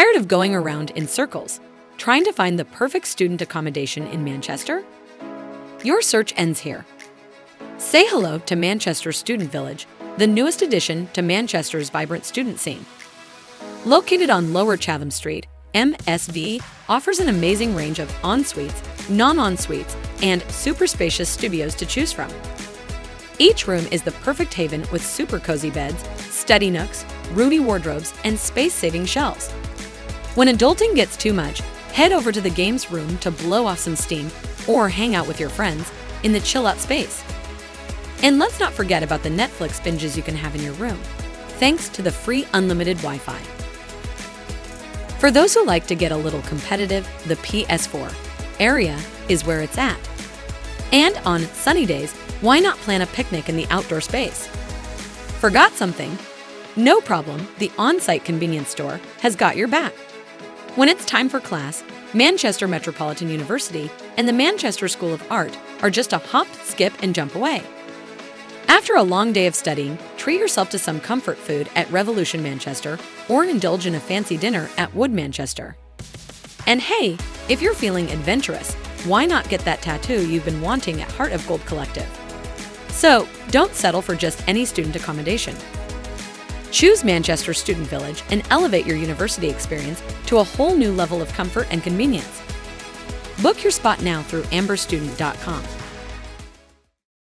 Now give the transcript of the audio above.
Tired of going around in circles, trying to find the perfect student accommodation in Manchester? Your search ends here. Say hello to Manchester Student Village, the newest addition to Manchester's vibrant student scene. Located on Lower Chatham Street, MSV offers an amazing range of en-suites, non-en-suites, and super spacious studios to choose from. Each room is the perfect haven with super cozy beds, study nooks, roomy wardrobes, and space-saving shelves. When adulting gets too much, head over to the games room to blow off some steam or hang out with your friends in the chill-out space. And let's not forget about the Netflix binges you can have in your room, thanks to the free unlimited Wi-Fi. For those who like to get a little competitive, the PS4 area is where it's at. And on sunny days, why not plan a picnic in the outdoor space? Forgot something? No problem, the on-site convenience store has got your back. When it's time for class, Manchester Metropolitan University and the Manchester School of Art are just a hop, skip, and jump away. After a long day of studying, treat yourself to some comfort food at Revolution Manchester or indulge in a fancy dinner at Wood Manchester. And hey, if you're feeling adventurous, why not get that tattoo you've been wanting at Heart of Gold Collective? So, don't settle for just any student accommodation. Choose Manchester Student Village and elevate your university experience to a whole new level of comfort and convenience. Book your spot now through amberstudent.com.